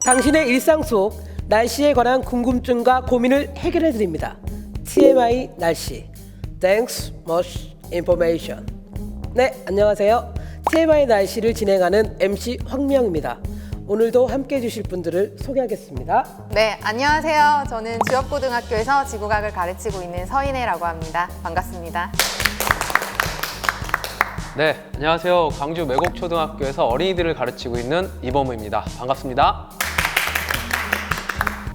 당신의 일상 속 날씨에 관한 궁금증과 고민을 해결해 드립니다. TMI 날씨. Thanks much information. 네, 안녕하세요. TMI 날씨를 진행하는 MC 황미영입니다. 오늘도 함께 해주실 분들을 소개하겠습니다. 네, 안녕하세요. 저는 지역고등학교에서 지구과학을 가르치고 있는 서인혜라고 합니다. 반갑습니다. 네, 안녕하세요. 광주 매곡초등학교에서 어린이들을 가르치고 있는 이범우입니다. 반갑습니다.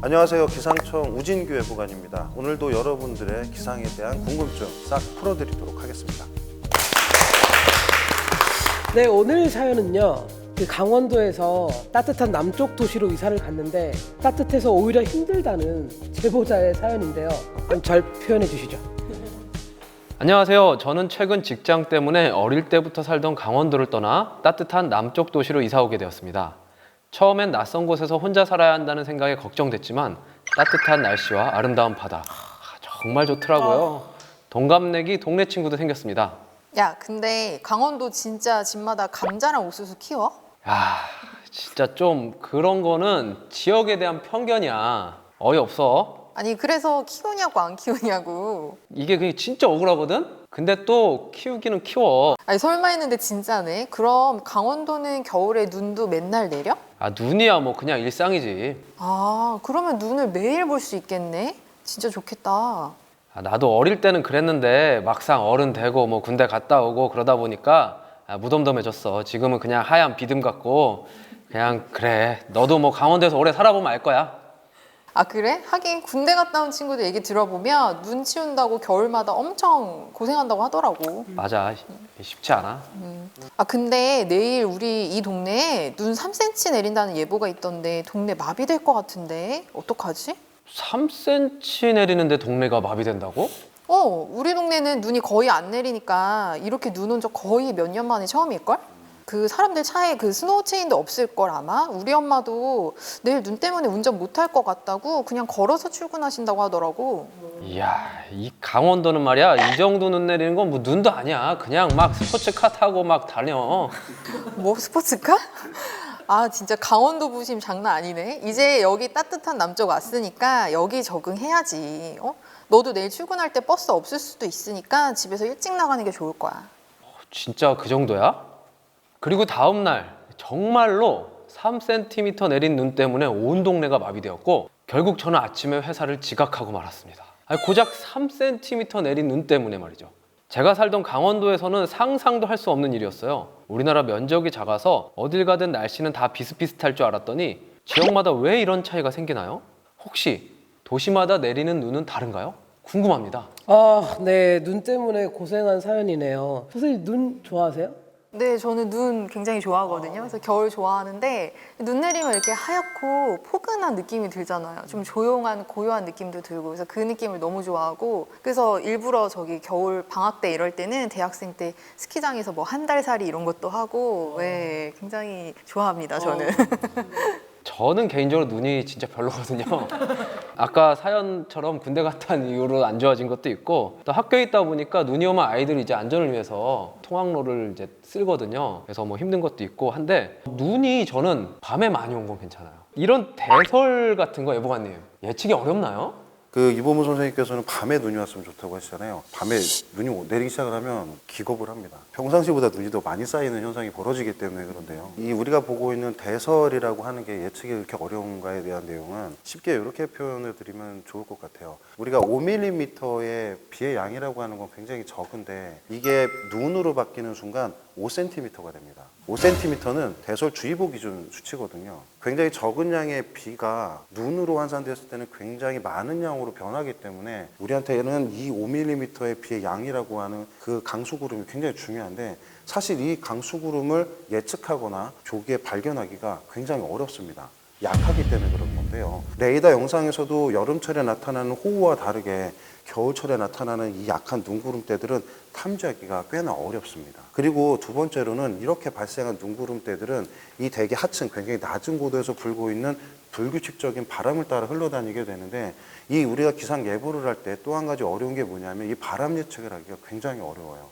안녕하세요. 기상청 우진규 예보관입니다. 오늘도 여러분들의 기상에 대한 궁금증 싹 풀어드리도록 하겠습니다. 네, 오늘 사연은요. 강원도에서 따뜻한 남쪽 도시로 이사를 갔는데 따뜻해서 오히려 힘들다는 제보자의 사연인데요. 한번 잘 표현해 주시죠. 안녕하세요. 저는 최근 직장 때문에 어릴 때부터 살던 강원도를 떠나 따뜻한 남쪽 도시로 이사 오게 되었습니다. 처음엔 낯선 곳에서 혼자 살아야 한다는 생각에 걱정됐지만 따뜻한 날씨와 아름다운 바다 정말 좋더라고요. 동갑내기 동네 친구도 생겼습니다. 야, 근데 강원도 진짜 집마다 감자랑 옥수수 키워? 야, 진짜 좀 그런 거는 지역에 대한 편견이야. 어이없어. 아니, 그래서 키우냐고 안 키우냐고. 이게 그게 진짜 억울하거든? 근데 또 키우기는 키워. 아니, 설마 했는데 진짜네. 그럼 강원도는 겨울에 눈도 맨날 내려? 아, 눈이야 뭐 그냥 일상이지. 아, 그러면 눈을 매일 볼 수 있겠네? 진짜 좋겠다. 아, 나도 어릴 때는 그랬는데 막상 어른 되고 뭐 군대 갔다 오고 그러다 보니까 무덤덤해졌어. 지금은 그냥 하얀 비듬 같고 그냥 그래. 너도 뭐 강원도에서 오래 살아보면 알 거야. 아, 그래? 하긴 군대 갔다 온 친구들 얘기 들어보면 눈 치운다고 겨울마다 엄청 고생한다고 하더라고. 맞아. 쉽지 않아. 아, 근데 내일 우리 이 동네에 눈 3cm 내린다는 예보가 있던데 동네 마비될 것 같은데 어떡하지? 3cm 내리는데 동네가 마비된다고? 우리 동네는 눈이 거의 안 내리니까 이렇게 눈 온 적 거의 몇 년 만에 처음일걸? 그 사람들 차에 그 스노우 체인도 없을걸 아마? 우리 엄마도 내일 눈 때문에 운전 못할 것 같다고 그냥 걸어서 출근하신다고 하더라고. 이야, 이 강원도는 말이야. 이 정도 눈 내리는 건 뭐 눈도 아니야. 그냥 막 스포츠카 타고 막 다녀. 뭐 스포츠카? 아, 진짜 강원도 부심 장난 아니네. 이제 여기 따뜻한 남쪽 왔으니까 여기 적응해야지. 너도 내일 출근할 때 버스 없을 수도 있으니까 집에서 일찍 나가는 게 좋을 거야. 진짜 그 정도야? 그리고 다음 날 정말로 3cm 내린 눈 때문에 온 동네가 마비되었고 결국 저는 아침에 회사를 지각하고 말았습니다. 아니, 고작 3cm 내린 눈 때문에 말이죠. 제가 살던 강원도에서는 상상도 할 수 없는 일이었어요. 우리나라 면적이 작아서 어딜 가든 날씨는 다 비슷비슷할 줄 알았더니 지역마다 왜 이런 차이가 생기나요? 혹시 도시마다 내리는 눈은 다른가요? 궁금합니다. 아, 네, 눈 때문에 고생한 사연이네요. 선생님 눈 좋아하세요? 네, 저는 눈 굉장히 좋아하거든요. 그래서 겨울 좋아하는데 눈 내리면 이렇게 하얗고 포근한 느낌이 들잖아요. 좀 조용한 고요한 느낌도 들고 그래서 그 느낌을 너무 좋아하고 그래서 일부러 저기 겨울 방학 때 이럴 때는 대학생 때 스키장에서 뭐 한 달 살이 이런 것도 하고 네, 굉장히 좋아합니다, 저는. 저는 개인적으로 눈이 진짜 별로거든요. 아까 사연처럼 군대 갔다 온 이후로 안 좋아진 것도 있고 또 학교에 있다 보니까 눈이 오면 아이들이 이제 안전을 위해서 통학로를 이제 쓸거든요. 그래서 뭐 힘든 것도 있고 한데 눈이 저는 밤에 많이 온 건 괜찮아요. 이런 대설 같은 거 예보관님 예측이 어렵나요? 이보무 선생님께서는 밤에 눈이 왔으면 좋다고 하시잖아요. 밤에 눈이 내리기 시작을 하면 기겁을 합니다. 평상시보다 눈이 더 많이 쌓이는 현상이 벌어지기 때문에 그런데요. 이 우리가 보고 있는 대설이라고 하는 게 예측이 그렇게 어려운가에 대한 내용은 쉽게 이렇게 표현을 드리면 좋을 것 같아요. 우리가 5mm의 비의 양이라고 하는 건 굉장히 적은데 이게 눈으로 바뀌는 순간 5cm가 됩니다. 5cm는 대설주의보 기준 수치거든요. 굉장히 적은 양의 비가 눈으로 환산됐을 때는 굉장히 많은 양으로 변하기 때문에 우리한테는 이 5mm의 비의 양이라고 하는 그 강수구름이 굉장히 중요한데 사실 이 강수구름을 예측하거나 조기에 발견하기가 굉장히 어렵습니다. 약하기 때문에 그런 건데요. 레이더 영상에서도 여름철에 나타나는 호우와 다르게 겨울철에 나타나는 이 약한 눈구름대들은 탐지하기가 꽤나 어렵습니다. 그리고 두 번째로는 이렇게 발생한 눈구름대들은 이 대기 하층 굉장히 낮은 고도에서 불고 있는 불규칙적인 바람을 따라 흘러다니게 되는데 이 우리가 기상 예보를 할 때 또 한 가지 어려운 게 뭐냐면 이 바람 예측을 하기가 굉장히 어려워요.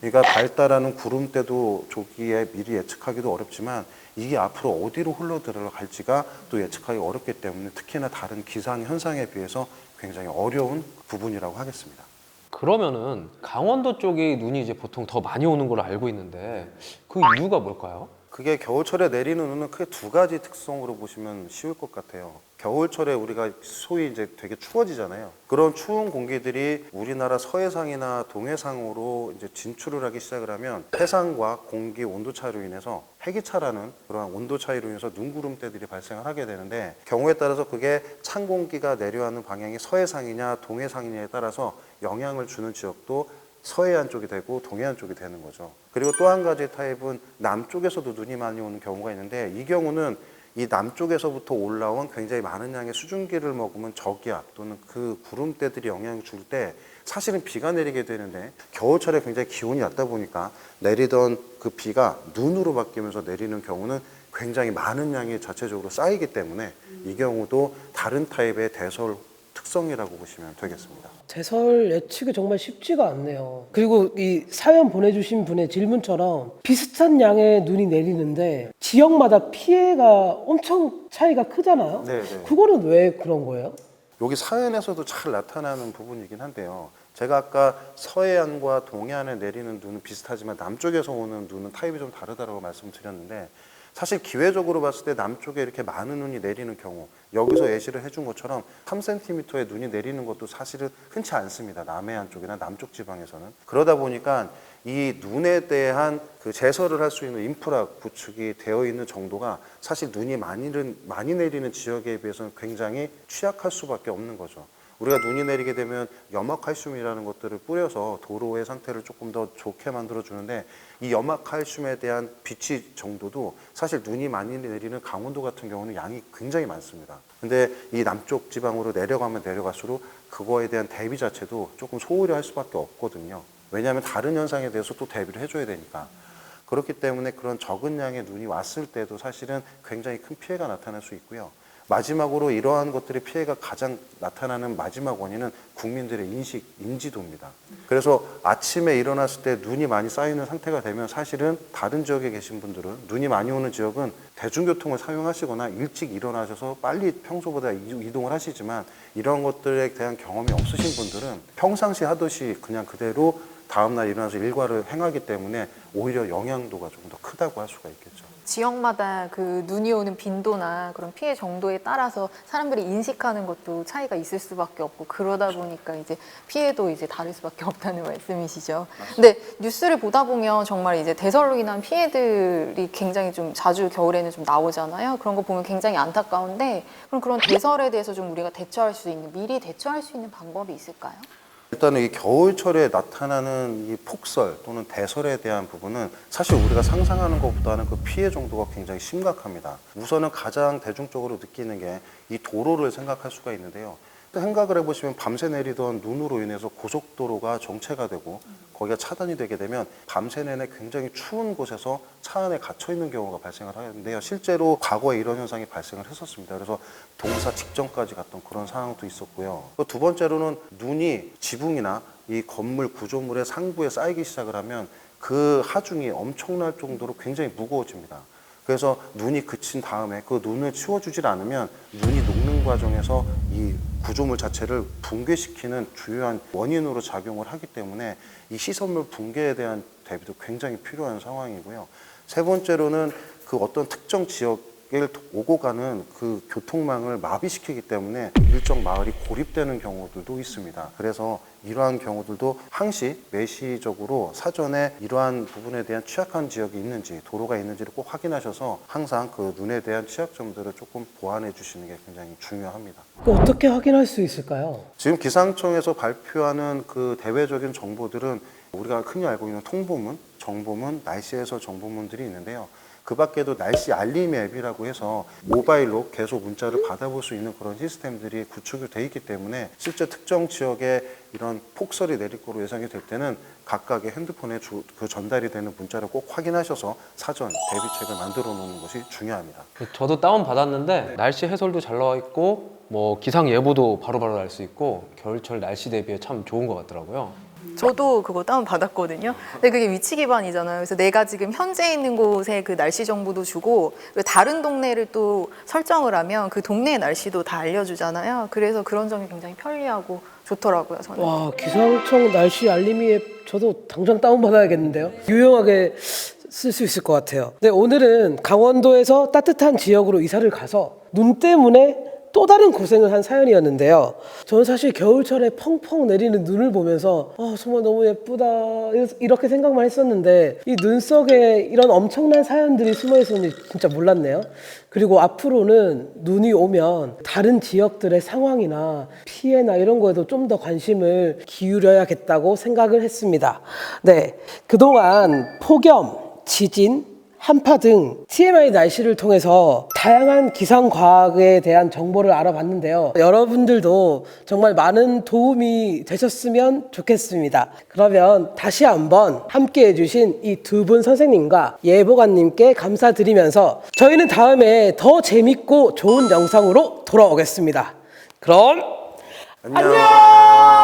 그러니까 발달하는 구름대도 조기에 미리 예측하기도 어렵지만 이게 앞으로 어디로 흘러 들어갈지가 또 예측하기 어렵기 때문에 특히나 다른 기상 현상에 비해서 굉장히 어려운 부분이라고 하겠습니다. 그러면은 강원도 쪽이 눈이 이제 보통 더 많이 오는 걸로 알고 있는데 그 이유가 뭘까요? 그게 겨울철에 내리는 눈은 크게 두 가지 특성으로 보시면 쉬울 것 같아요. 겨울철에 우리가 소위 이제 되게 추워지잖아요. 그런 추운 공기들이 우리나라 서해상이나 동해상으로 이제 진출을 하기 시작을 하면 해상과 공기 온도 차이로 인해서 해기차라는 그러한 온도 차이로 인해서 눈구름대들이 발생을 하게 되는데 경우에 따라서 그게 찬 공기가 내려가는 방향이 서해상이냐 동해상이냐에 따라서 영향을 주는 지역도 서해안 쪽이 되고 동해안 쪽이 되는 거죠. 그리고 또 한 가지 타입은 남쪽에서도 눈이 많이 오는 경우가 있는데 이 경우는 이 남쪽에서부터 올라온 굉장히 많은 양의 수증기를 머금은 저기압 또는 그 구름대들이 영향을 줄 때 사실은 비가 내리게 되는데 겨울철에 굉장히 기온이 낮다 보니까 내리던 그 비가 눈으로 바뀌면서 내리는 경우는 굉장히 많은 양이 자체적으로 쌓이기 때문에 이 경우도 다른 타입의 대설 특성이라고 보시면 되겠습니다. 대설 예측이 정말 쉽지가 않네요. 그리고 이 사연 보내주신 분의 질문처럼 비슷한 양의 눈이 내리는데 지역마다 피해가 엄청 차이가 크잖아요. 네네. 그거는 왜 그런 거예요? 여기 사연에서도 잘 나타나는 부분이긴 한데요. 제가 아까 서해안과 동해안에 내리는 눈은 비슷하지만 남쪽에서 오는 눈은 타입이 좀 다르다고 말씀드렸는데 사실 기회적으로 봤을 때 남쪽에 이렇게 많은 눈이 내리는 경우 여기서 예시를 해준 것처럼 3cm의 눈이 내리는 것도 사실은 흔치 않습니다. 남해안 쪽이나 남쪽 지방에서는. 그러다 보니까 이 눈에 대한 그 제설을 할 수 있는 인프라 구축이 되어 있는 정도가 사실 눈이 많이 내리는 지역에 비해서는 굉장히 취약할 수밖에 없는 거죠. 우리가 눈이 내리게 되면 염화칼슘이라는 것들을 뿌려서 도로의 상태를 조금 더 좋게 만들어 주는데 이 염화칼슘에 대한 비치 정도도 사실 눈이 많이 내리는 강원도 같은 경우는 양이 굉장히 많습니다. 근데 이 남쪽 지방으로 내려가면 내려갈수록 그거에 대한 대비 자체도 조금 소홀히 할 수밖에 없거든요. 왜냐하면 다른 현상에 대해서 또 대비를 해줘야 되니까. 그렇기 때문에 그런 적은 양의 눈이 왔을 때도 사실은 굉장히 큰 피해가 나타날 수 있고요. 마지막으로 이러한 것들의 피해가 가장 나타나는 마지막 원인은 국민들의 인지도입니다. 그래서 아침에 일어났을 때 눈이 많이 쌓이는 상태가 되면 사실은 다른 지역에 계신 분들은 눈이 많이 오는 지역은 대중교통을 사용하시거나 일찍 일어나셔서 빨리 평소보다 이동을 하시지만 이런 것들에 대한 경험이 없으신 분들은 평상시 하듯이 그냥 그대로 다음날 일어나서 일과를 행하기 때문에 오히려 영향도가 조금 더 크다고 할 수가 있겠죠. 지역마다 그 눈이 오는 빈도나 그런 피해 정도에 따라서 사람들이 인식하는 것도 차이가 있을 수밖에 없고 그러다 보니까 이제 피해도 이제 다를 수밖에 없다는 말씀이시죠. 근데 뉴스를 보다 보면 정말 이제 대설로 인한 피해들이 굉장히 좀 자주 겨울에는 좀 나오잖아요. 그런 거 보면 굉장히 안타까운데 그럼 그런 대설에 대해서 좀 우리가 대처할 수 있는 미리 대처할 수 있는 방법이 있을까요? 일단은 이 겨울철에 나타나는 이 폭설 또는 대설에 대한 부분은 사실 우리가 상상하는 것보다는 그 피해 정도가 굉장히 심각합니다. 우선은 가장 대중적으로 느끼는 게 이 도로를 생각할 수가 있는데요. 생각을 해보시면 밤새 내리던 눈으로 인해서 고속도로가 정체가 되고 거기가 차단이 되게 되면 밤새 내내 굉장히 추운 곳에서 차 안에 갇혀 있는 경우가 발생을 하는데요. 실제로 과거에 이런 현상이 발생을 했었습니다. 그래서 동사 직전까지 갔던 그런 상황도 있었고요. 두 번째로는 눈이 지붕이나 이 건물 구조물의 상부에 쌓이기 시작을 하면 그 하중이 엄청날 정도로 굉장히 무거워집니다. 그래서 눈이 그친 다음에 그 눈을 치워주질 않으면 눈이 녹는 과정에서 이 구조물 자체를 붕괴시키는 주요한 원인으로 작용을 하기 때문에 이 시설물 붕괴에 대한 대비도 굉장히 필요한 상황이고요. 세 번째로는 그 어떤 특정 지역을 오고 가는 그 교통망을 마비시키기 때문에 일정 마을이 고립되는 경우들도 있습니다. 그래서 이러한 경우들도 항시 매시적으로 사전에 이러한 부분에 대한 취약한 지역이 있는지 도로가 있는지를 꼭 확인하셔서 항상 그 눈에 대한 취약점들을 조금 보완해 주시는 게 굉장히 중요합니다. 어떻게 확인할 수 있을까요? 지금 기상청에서 발표하는 그 대외적인 정보들은 우리가 흔히 알고 있는 통보문, 정보문, 날씨 해설 정보문들이 있는데요. 그 밖에도 날씨 알림 앱이라고 해서 모바일로 계속 문자를 받아볼 수 있는 그런 시스템들이 구축이 돼 있기 때문에 실제 특정 지역에 이런 폭설이 내릴 거로 예상이 될 때는 각각의 핸드폰에 그 전달이 되는 문자를 꼭 확인하셔서 사전 대비책을 만들어 놓는 것이 중요합니다. 저도 다운 받았는데 날씨 해설도 잘 나와 있고 뭐 기상 예보도 바로바로 날 수 있고 겨울철 날씨 대비에 참 좋은 것 같더라고요. 저도 그거 다운 받았거든요. 근데 그게 위치 기반이잖아요. 그래서 내가 지금 현재 있는 곳의 그 날씨 정보도 주고 그리고 다른 동네를 또 설정을 하면 그 동네의 날씨도 다 알려주잖아요. 그래서 그런 점이 굉장히 편리하고 좋더라고요. 저는. 와, 기상청 날씨 알림이 앱 저도 당장 다운받아야겠는데요. 유용하게 쓸 수 있을 것 같아요. 네, 오늘은 강원도에서 따뜻한 지역으로 이사를 가서 눈 때문에 또 다른 고생을 한 사연이었는데요. 저는 사실 겨울철에 펑펑 내리는 눈을 보면서 정말 너무 예쁘다 이렇게 생각만 했었는데 이 눈 속에 이런 엄청난 사연들이 숨어 있었는지 진짜 몰랐네요. 그리고 앞으로는 눈이 오면 다른 지역들의 상황이나 피해나 이런 거에도 좀 더 관심을 기울여야겠다고 생각을 했습니다. 네, 그동안 폭염, 지진, 한파 등 TMI 날씨를 통해서 다양한 기상과학에 대한 정보를 알아봤는데요. 여러분들도 정말 많은 도움이 되셨으면 좋겠습니다. 그러면 다시 한번 함께 해주신 이 두 분 선생님과 예보관님께 감사드리면서 저희는 다음에 더 재밌고 좋은 영상으로 돌아오겠습니다. 그럼 안녕!